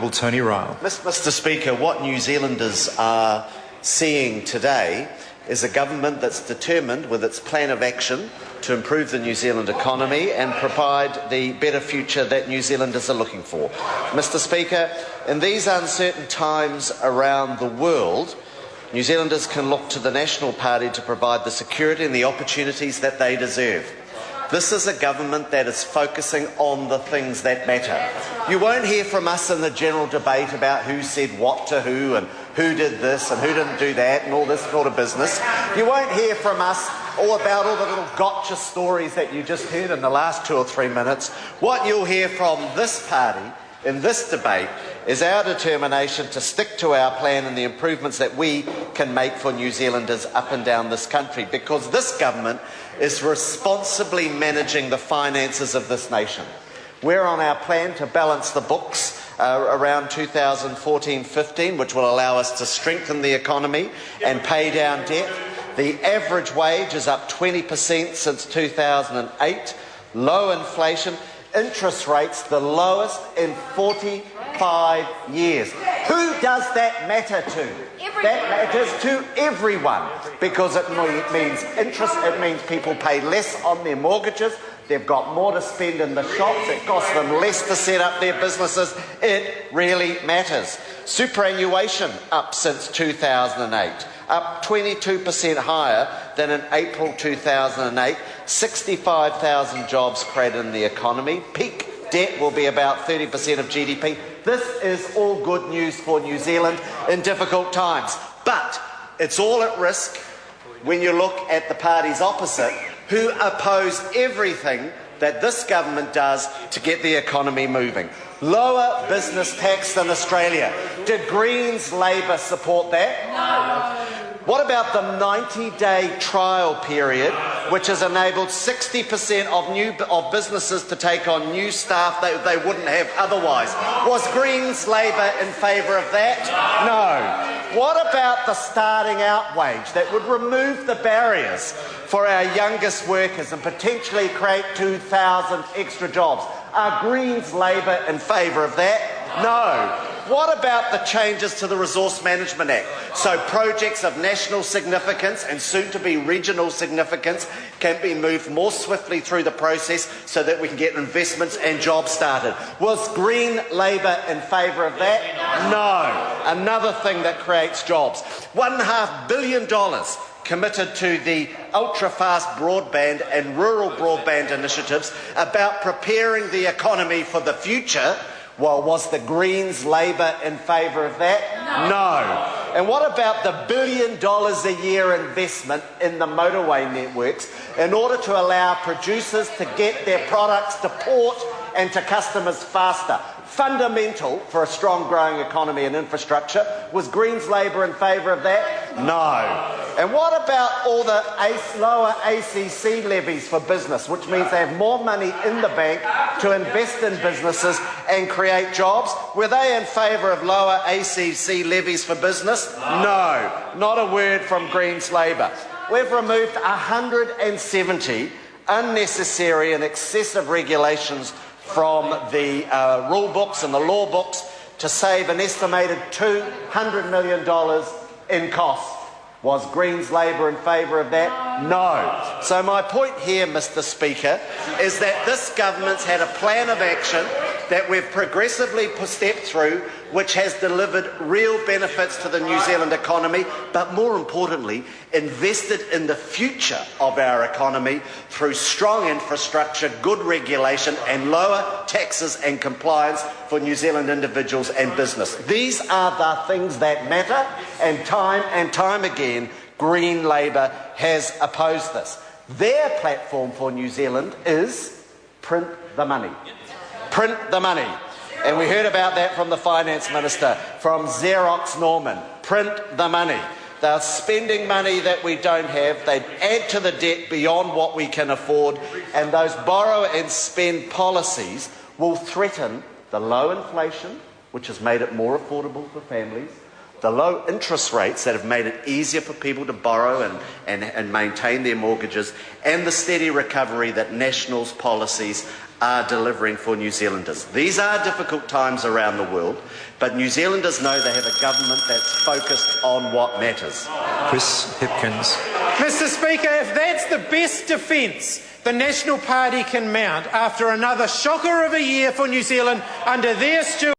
Honourable Tony Ryle. Mr Speaker, what New Zealanders are seeing today is a government that's determined with its plan of action to improve the New Zealand economy and provide the better future that New Zealanders are looking for. Mr Speaker, in these uncertain times around the world, New Zealanders can look to the National Party to provide the security and the opportunities that they deserve. This is a government that is focusing on the things that matter. You won't hear from us in the general debate about who said what to who and who did this and who didn't do that and all this sort of business. You won't hear from us all about all the little gotcha stories that you just heard in the last 2 or 3 minutes. What you'll hear from this party in this debate is our determination to stick to our plan and the improvements that we can make for New Zealanders up and down this country, because this government is responsibly managing the finances of this nation. We're on our plan to balance the books around 2014-15, which will allow us to strengthen the economy and pay down debt. The average wage is up 20% since 2008, low inflation, interest rates the lowest in 45 years. Who does that matter to? That matters to everyone, because it means interest, it means people pay less on their mortgages, they've got more to spend in the shops, it costs them less to set up their businesses. It really matters. Superannuation up since 2008, up 22% higher than in April 2008, 65,000 jobs created in the economy, peak debt will be about 30% of GDP. This is all good news for New Zealand in difficult times. But it's all at risk when you look at the parties opposite, who oppose everything that this government does to get the economy moving. Lower business tax than Australia. Did Greens Labor support that? No. What about the 90-day trial period, which has enabled 60% of businesses to take on new staff that they wouldn't have otherwise? Was Greens Labor in favour of that? No. What about the starting out wage that would remove the barriers for our youngest workers and potentially create 2,000 extra jobs? Are Greens Labor in favour of that? No. What about the changes to the Resource Management Act, so projects of national significance and soon-to-be regional significance can be moved more swiftly through the process so that we can get investments and jobs started? Was Green Labor in favour of that? No. Another thing that creates jobs. $1.5 billion committed to the ultra-fast broadband and rural broadband initiatives about preparing the economy for the future. Well, was the Greens Labor in favour of that? No. And what about the $1 billion a year investment in the motorway networks in order to allow producers to get their products to port and to customers faster? Fundamental for a strong growing economy and infrastructure. Was Greens Labor in favour of that? No. And what about all the lower ACC levies for business, which means they have more money in the bank to invest in businesses and create jobs? Were they in favour of lower ACC levies for business? No. Not a word from Greens Labor. We've removed 170 unnecessary and excessive regulations from the rule books and the law books to save an estimated $200 million in costs. Was Greens Labor in favour of that? No. So my point here, Mr Speaker, is that this government's had a plan of action that we've progressively stepped through, which has delivered real benefits to the New Zealand economy, but more importantly, invested in the future of our economy through strong infrastructure, good regulation and lower taxes and compliance for New Zealand individuals and business. These are the things that matter, and time again, Green Labor has opposed this. Their platform for New Zealand is print the money. Print the money. And we heard about that from the Finance Minister, from Xerox Norman. Print the money. They're spending money that we don't have. They add to the debt beyond what we can afford. And those borrow and spend policies will threaten the low inflation, which has made it more affordable for families, the low interest rates that have made it easier for people to borrow and maintain their mortgages, and the steady recovery that National's policies are delivering for New Zealanders. These are difficult times around the world, but New Zealanders know they have a government that's focused on what matters. Chris Hipkins. Mr Speaker, if that's the best defence the National Party can mount after another shocker of a year for New Zealand under their stewardship,